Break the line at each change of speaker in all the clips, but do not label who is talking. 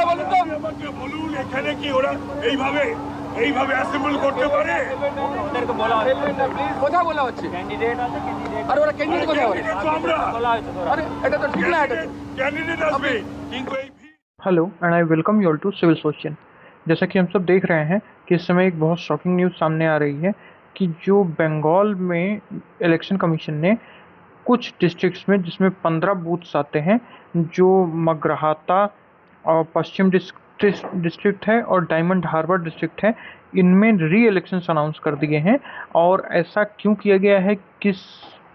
বলুন তো।
আমাকে বলুন এখানে কি ওরা এইভাবে অ্যাসেম্বল করতে পারে?
ওদেরকে বলা হচ্ছে
কোথায় বলা হচ্ছে?
ক্যান্ডিডেট আছে, ক্যান্ডিডেট
আর ওরা ক্যান্ডিডেট কোথায় বলে?
তো আমরা
বলা হয়েছে তো।
আরে এটা তো ঠিক না, এটা তো।
ক্যান্ডিডেট আসবে কিন্তু এই
hello and I welcome you all to civil सोशन। जैसा कि हम सब देख रहे हैं कि इस समय एक बहुत शॉकिंग न्यूज़ सामने आ रही है कि जो बंगाल में इलेक्शन कमीशन ने कुछ डिस्ट्रिक्ट्स में, जिसमें 15 बूथ्स आते हैं, जो मगरहाता और पश्चिम डिस्ट्रिक्ट है और डायमंड हार्बर डिस्ट्रिक्ट है, इनमें री इलेक्शंस अनाउंस कर दिए हैं। और ऐसा क्यों किया गया है, किस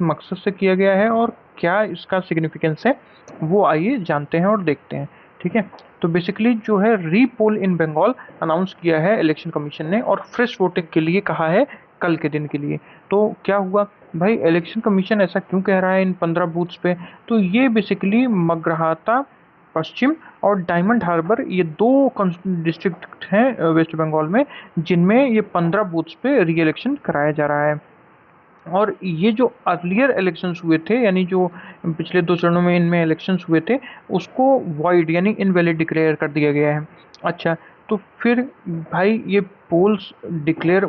मकसद से किया गया है और क्या इसका सिग्निफिकेंस है, वो आइए जानते हैं और देखते हैं। ठीक है, तो बेसिकली जो है री पोल इन बंगाल अनाउंस किया है इलेक्शन कमीशन ने और फ्रेश वोटिंग के लिए कहा है कल के दिन के लिए। तो क्या हुआ भाई, इलेक्शन कमीशन ऐसा क्यों कह रहा है इन 15 बूथ्स पे? तो ये बेसिकली मगरहाता पश्चिम और डायमंड हार्बर, ये 2 डिस्ट्रिक्ट हैं वेस्ट बंगाल में, जिनमें ये 15 बूथ्स पे री इलेक्शन कराया जा रहा है। और ये जो अर्लियर इलेक्शंस हुए थे, यानी जो पिछले 2 चरणों में इनमें इलेक्शंस हुए थे, उसको वॉइड यानी इनवैलिड डिक्लेयर कर दिया गया है। अच्छा, तो फिर भाई ये पोल्स डिक्लेयर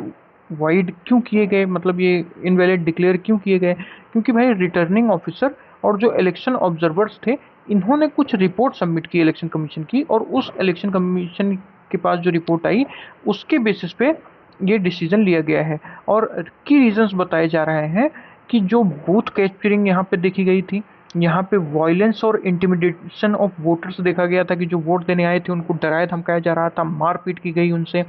वॉइड क्यों किए गए, मतलब ये इनवैलिड डिक्लेयर क्यों किए गए? क्योंकि भाई रिटर्निंग ऑफिसर और जो इलेक्शन ऑब्जर्वर्स थे, इन्होंने कुछ रिपोर्ट सबमिट की इलेक्शन कमीशन की, और उस इलेक्शन कमीशन के पास जो रिपोर्ट आई, उसके बेसिस पे ये डिसीजन लिया गया है। और की रीजंस बताए जा रहे हैं कि जो बूथ कैप्चरिंग यहाँ पे देखी गई थी, यहाँ पे वायलेंस और इंटिमिडेशन ऑफ वोटर्स देखा गया था कि जो वोट देने आए थे उनको डराया धमकाया जा रहा था, मारपीट की गई उनसे।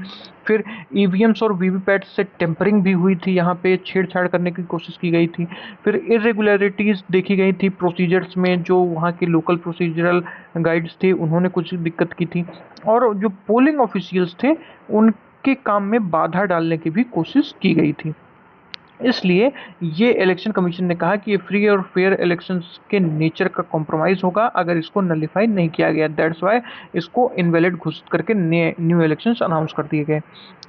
फिर ईवीएम्स और वीवीपैट से टेम्परिंग भी हुई थी, यहाँ पे छेड़छाड़ करने की कोशिश की गई थी। फिर इरेगुलरिटीज़ देखी गई थी प्रोसीजर्स में, जो वहाँ के लोकल प्रोसीजरल गाइड्स थे उन्होंने कुछ दिक्कत की थी, और जो पोलिंग ऑफिशियल्स थे उनके काम में बाधा डालने की भी कोशिश की गई थी। इसलिए ये इलेक्शन कमीशन ने कहा कि ये फ्री और फेयर इलेक्शंस के नेचर का कॉम्प्रोमाइज़ होगा अगर इसको नलिफाई नहीं किया गया। दैट्स वाई इसको इनवैलिड घोषित करके न्यू इलेक्शंस अनाउंस कर दिए गए।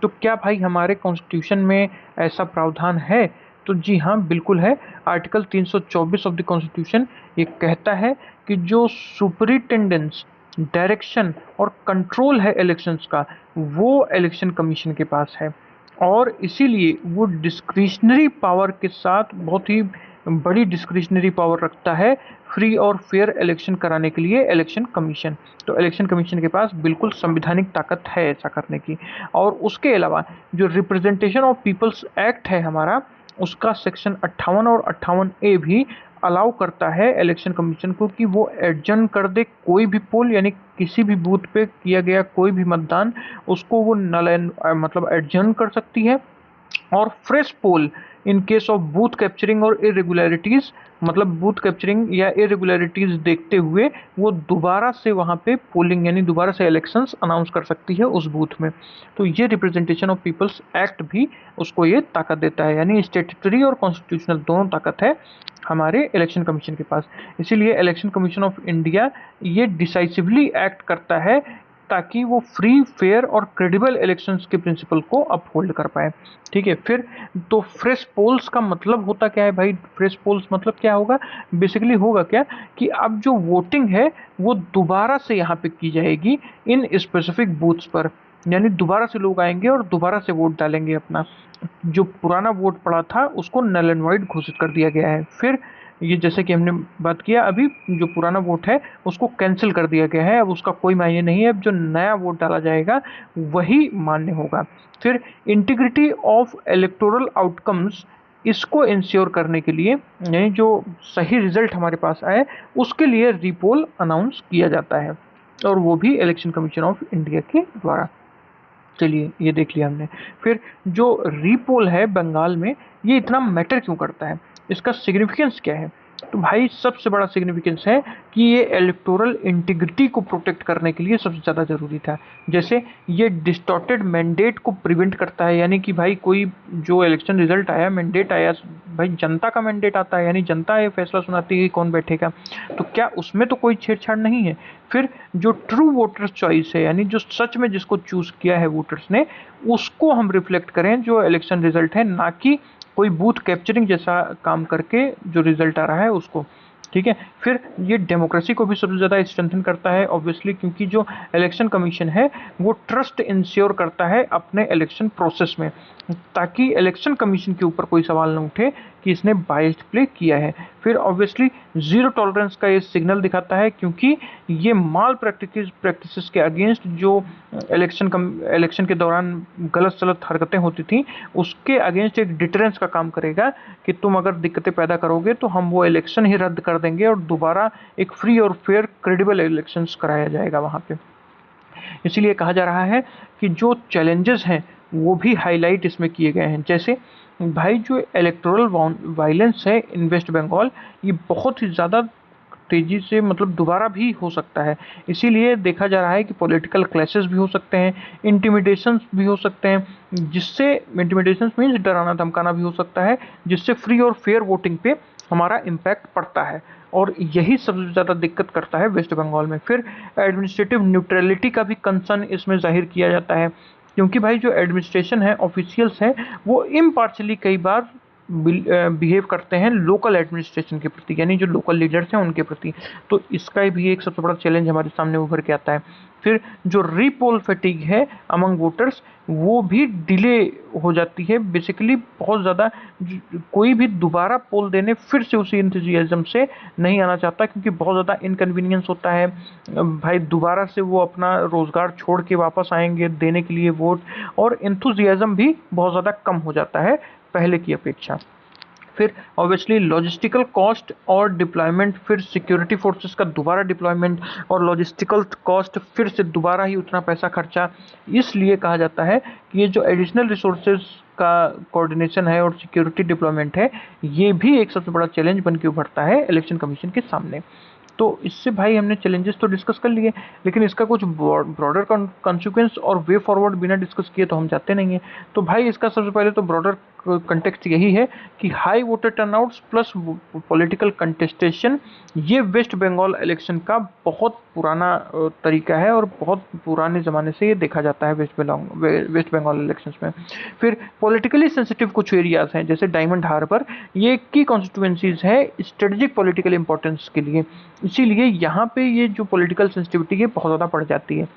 तो क्या भाई हमारे कॉन्स्टिट्यूशन में ऐसा प्रावधान है? तो जी हाँ, बिल्कुल है। आर्टिकल 324 ऑफ द कॉन्स्टिट्यूशन ये कहता है कि जो सुपरिटेंडेंस, डायरेक्शन और कंट्रोल है इलेक्शंस का, वो इलेक्शन कमीशन के पास है, और इसीलिए वो डिस्क्रिशनरी पावर के साथ बहुत ही बड़ी डिस्क्रिशनरी पावर रखता है फ्री और फेयर इलेक्शन कराने के लिए इलेक्शन कमीशन। तो इलेक्शन कमीशन के पास बिल्कुल संवैधानिक ताकत है ऐसा करने की। और उसके अलावा जो रिप्रेजेंटेशन ऑफ पीपल्स एक्ट है हमारा, उसका सेक्शन 58 और 58A भी अलाउ करता है इलेक्शन कमीशन को कि वो एडजर्न कर दे कोई भी पोल, यानी किसी भी बूथ पे किया गया कोई भी मतदान, उसको वो मतलब एडजर्न कर सकती है। और fresh poll in case of booth capturing और इरेगुलरिटीज़, मतलब बूथ कैप्चरिंग या इरेगुलरिटीज़ देखते हुए वो दोबारा से वहाँ पे पोलिंग यानी दोबारा से इलेक्शंस अनाउंस कर सकती है उस बूथ में। तो ये रिप्रेजेंटेशन ऑफ पीपल्स एक्ट भी उसको ये ताकत देता है, यानी स्टेटरी और कॉन्स्टिट्यूशनल दोनों ताकत है हमारे इलेक्शन कमीशन के पास। इसीलिए इलेक्शन कमीशन ऑफ इंडिया ये डिसाइसिवली एक्ट करता है ताकि वो फ्री, फेयर और क्रेडिबल इलेक्शंस के प्रिंसिपल को अपहोल्ड कर पाए। ठीक है, फिर तो फ्रेश पोल्स का मतलब होता क्या है भाई? फ्रेश पोल्स मतलब क्या होगा? बेसिकली होगा क्या कि अब जो वोटिंग है वो दोबारा से यहाँ पे की जाएगी इन स्पेसिफिक बूथ्स पर, यानी दोबारा से लोग आएंगे और दोबारा से वोट डालेंगे अपना। जो पुराना वोट पड़ा था उसको नल एंड वाइड घोषित कर दिया गया है। फिर ये जैसे कि हमने बात किया अभी, जो पुराना वोट है उसको कैंसिल कर दिया गया है, अब उसका कोई मायने नहीं है, अब जो नया वोट डाला जाएगा वही मान्य होगा। फिर इंटीग्रिटी ऑफ इलेक्टोरल आउटकम्स, इसको इंश्योर करने के लिए, यानी जो सही रिजल्ट हमारे पास आए उसके लिए रीपोल अनाउंस किया जाता है, और वो भी इलेक्शन कमीशन ऑफ इंडिया के द्वारा। चलिए ये देख लिया हमने। फिर जो रीपोल है बंगाल में, ये इतना मैटर क्यों करता है, इसका सिग्निफिकेंस क्या है? तो भाई सबसे बड़ा सिग्निफिकेंस है कि ये इलेक्टोरल इंटीग्रिटी को प्रोटेक्ट करने के लिए सबसे ज़्यादा ज़रूरी था। जैसे ये डिस्टॉर्टेड मैंडेट को प्रिवेंट करता है, यानी कि भाई कोई जो इलेक्शन रिजल्ट आया, मैंडेट आया, भाई जनता का मैंडेट आता है, यानी जनता ये फैसला सुनाती है कि कौन बैठेगा, तो क्या उसमें तो कोई छेड़छाड़ नहीं है। फिर जो ट्रू वोटर्स चॉइस है, यानी जो सच में जिसको चूज़ किया है वोटर्स ने, उसको हम रिफ्लेक्ट करें जो इलेक्शन रिजल्ट है, ना कि कोई बूथ कैप्चरिंग जैसा काम करके जो रिजल्ट आ रहा है उसको। ठीक है। फिर ये डेमोक्रेसी को भी सबसे ज़्यादा स्ट्रेंथन करता है ऑब्वियसली, क्योंकि जो इलेक्शन कमीशन है वो ट्रस्ट इंश्योर करता है अपने इलेक्शन प्रोसेस में, ताकि इलेक्शन कमीशन के ऊपर कोई सवाल न उठे कि इसने बाइस्ड प्ले किया है। फिर ऑब्वियसली ज़ीरो टॉलरेंस का ये सिग्नल दिखाता है, क्योंकि ये माल प्रैक्टिसेस के अगेंस्ट जो इलेक्शन के दौरान गलत सलत हरकतें होती थी उसके अगेंस्ट एक डिटरेंस का काम करेगा कि तुम अगर दिक्कतें पैदा करोगे तो हम वो इलेक्शन ही रद्द कर देंगे और दोबारा एक फ्री और फेयर क्रेडिबल इलेक्शंस कराया जाएगा वहाँ पे। इसीलिए कहा जा रहा है कि जो चैलेंजेस हैं वो भी हाईलाइट इसमें किए गए हैं। जैसे भाई जो इलेक्टोरल वायलेंस है इन वेस्ट बंगाल, ये बहुत ही ज़्यादा तेज़ी से मतलब दोबारा भी हो सकता है। इसीलिए देखा जा रहा है कि पॉलिटिकल क्लैशेस भी हो सकते हैं, इंटिमिडेशंस भी हो सकते हैं, जिससे इंटिमिडेशंस मीन्स डराना धमकाना भी हो सकता है, जिससे फ्री और फेयर वोटिंग पे हमारा इम्पैक्ट पड़ता है, और यही सबसे ज़्यादा दिक्कत करता है वेस्ट बंगाल में। फिर एडमिनिस्ट्रेटिव न्यूट्रलिटी का भी कंसर्न इसमें जाहिर किया जाता है, क्योंकि भाई जो एडमिनिस्ट्रेशन है, ऑफिशियल्स हैं, वो इम्पार्शली कई बार बिहेव करते हैं लोकल एडमिनिस्ट्रेशन के प्रति, यानी जो लोकल लीडर्स हैं उनके प्रति। तो इसका भी एक सबसे बड़ा चैलेंज हमारे सामने उभर के आता है। फिर जो रीपोल फैटिग है अमंग वोटर्स, वो भी डिले हो जाती है बेसिकली बहुत ज़्यादा। कोई भी दोबारा पोल देने फिर से उसी इंथुजियाज्म से नहीं आना चाहता, क्योंकि बहुत ज़्यादा इनकन्वीनियंस होता है भाई। दोबारा से वो अपना रोज़गार छोड़ के वापस आएंगे देने के लिए वोट, और इंथुजियाज्म भी बहुत ज़्यादा कम हो जाता है पहले की अपेक्षा। फिर ऑब्वियसली लॉजिस्टिकल कॉस्ट और डिप्लॉयमेंट, फिर सिक्योरिटी फोर्सेस का दोबारा डिप्लॉयमेंट और लॉजिस्टिकल कॉस्ट, फिर से दोबारा ही उतना पैसा खर्चा। इसलिए कहा जाता है कि ये जो एडिशनल रिसोर्सेज का कोऑर्डिनेशन है और सिक्योरिटी डिप्लॉयमेंट है, ये भी एक सबसे बड़ा चैलेंज बन के उभरता है इलेक्शन कमीशन के सामने। तो इससे भाई हमने चैलेंजेस तो डिस्कस कर लिए, लेकिन इसका कुछ ब्रॉडर कॉन्सिक्वेंस और वे फॉरवर्ड बिना डिस्कस किए तो हम जाते नहीं हैं। तो भाई इसका सबसे पहले तो ब्रॉडर कंटेक्स्ट यही है कि high voter turnouts plus political contestation, ये वेस्ट बंगाल इलेक्शन का बहुत पुराना तरीका है और बहुत पुराने ज़माने से ये देखा जाता है वेस्ट बंगाल इलेक्शंस में। फिर पॉलिटिकली सेंसिटिव कुछ एरियाज़ हैं, जैसे डायमंड हार्बर, ये की कॉन्स्टिट्यूएंसीज है स्ट्रेटेजिक पॉलिटिकल इंपॉर्टेंस के लिए, इसीलिए यहाँ पे ये जो पॉलिटिकल सेंसिटिविटी है बहुत ज़्यादा बढ़ जाती है।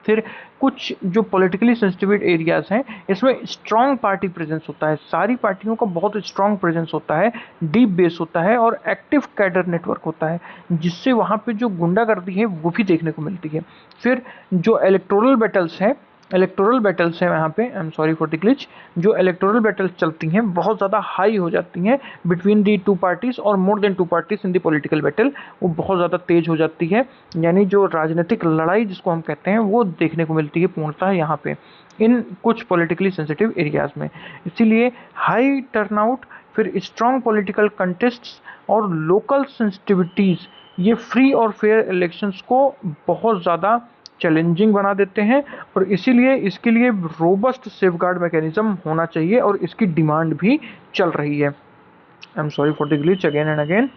फिर कुछ जो पॉलिटिकली सेंसिटिव एरियाज़ हैं, इसमें स्ट्रॉन्ग पार्टी प्रेजेंस होता है, सारी पार्टियों का बहुत स्ट्रॉन्ग प्रेजेंस होता है, डीप बेस होता है और एक्टिव कैडर नेटवर्क होता है, जिससे वहाँ पे जो गुंडागर्दी है वो भी देखने को मिलती है। फिर जो इलेक्टोरल बैटल्स हैं वहाँ पे, I am sorry for the glitch, जो इलेक्टोरल बैटल्स चलती हैं बहुत ज़्यादा हाई हो जाती हैं बिटवीन दी टू पार्टीज़ और more than two parties in the political battle, वो बहुत ज़्यादा तेज हो जाती है, यानी जो राजनीतिक लड़ाई जिसको हम कहते हैं वो देखने को मिलती है पूर्णतः यहाँ पे इन कुछ पॉलिटिकली सेंसिटिव एरियाज़ में। इसीलिए हाई टर्नआउट, फिर स्ट्रॉन्ग पॉलिटिकल कंटेस्ट्स और लोकल सेंसिटिविटीज़, ये फ्री और फेयर इलेक्शंस को बहुत ज़्यादा चैलेंजिंग बना देते हैं, और इसीलिए इसके लिए रोबस्ट सेफगार्ड मैकेनिज्म होना चाहिए, और इसकी डिमांड भी चल रही है। I am sorry for the glitch again and again,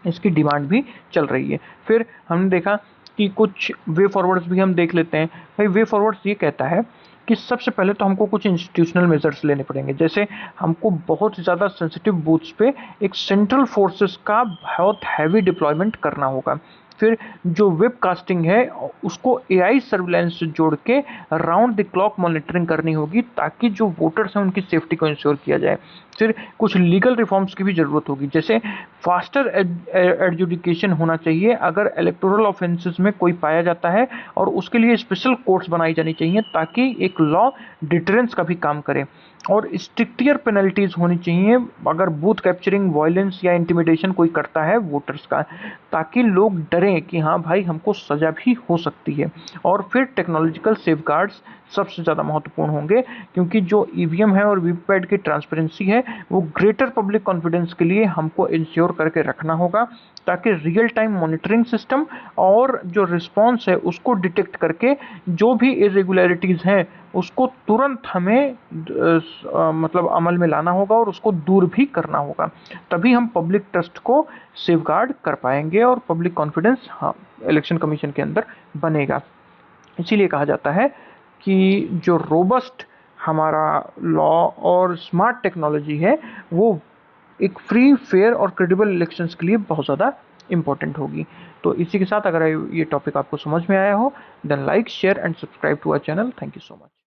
इसकी डिमांड भी चल रही है। फिर हमने देखा कि कुछ वे फॉरवर्ड्स भी हम देख लेते हैं। भाई वे फॉरवर्ड्स ये कहता है कि सबसे पहले तो हमको कुछ इंस्टीट्यूशनल मेजर्स लेने पड़ेंगे, जैसे हमको बहुत ज़्यादा सेंसिटिव बूथ्स पे एक सेंट्रल फोर्सेस का बहुत हैवी डिप्लॉयमेंट करना होगा। फिर जो वेब कास्टिंग है उसको एआई सर्विलेंस से जोड़ के राउंड द क्लॉक मॉनिटरिंग करनी होगी, ताकि जो वोटर्स हैं उनकी सेफ्टी को इंश्योर किया जाए। फिर कुछ लीगल रिफॉर्म्स की भी ज़रूरत होगी, जैसे फास्टर एडजुडिकेशन होना चाहिए अगर इलेक्टोरल ऑफेंसेस में कोई पाया जाता है, और उसके लिए स्पेशल कोर्ट्स बनाई जानी चाहिए ताकि एक लॉ डिटरेंस का भी काम करे, और स्ट्रिक्टियर पेनल्टीज होनी चाहिए अगर बूथ कैप्चरिंग, वायलेंस या इंटिमिडेशन कोई करता है वोटर्स का, ताकि लोग डरें कि हाँ भाई हमको सज़ा भी हो सकती है। और फिर टेक्नोलॉजिकल सेफगार्ड्स सबसे ज़्यादा महत्वपूर्ण होंगे, क्योंकि जो ईवीएम है और वीवीपैट की ट्रांसपेरेंसी है वो ग्रेटर पब्लिक कॉन्फिडेंस के लिए हमको इंश्योर करके रखना होगा, ताकि रियल टाइम मॉनिटरिंग सिस्टम और जो रिस्पॉन्स है उसको डिटेक्ट करके जो भी इरेगुलरिटीज़ हैं उसको तुरंत हमें मतलब अमल में लाना होगा और उसको दूर भी करना होगा, तभी हम पब्लिक ट्रस्ट को सेफगार्ड कर पाएंगे और पब्लिक कॉन्फिडेंस इलेक्शन कमीशन के अंदर बनेगा। इसीलिए कहा जाता है कि जो रोबस्ट हमारा लॉ और स्मार्ट टेक्नोलॉजी है वो एक फ्री, फेयर और क्रेडिबल इलेक्शंस के लिए बहुत ज़्यादा इंपॉर्टेंट होगी। तो इसी के साथ अगर ये टॉपिक आपको समझ में आया हो, then like, share and subscribe to our channel. Thank you so much.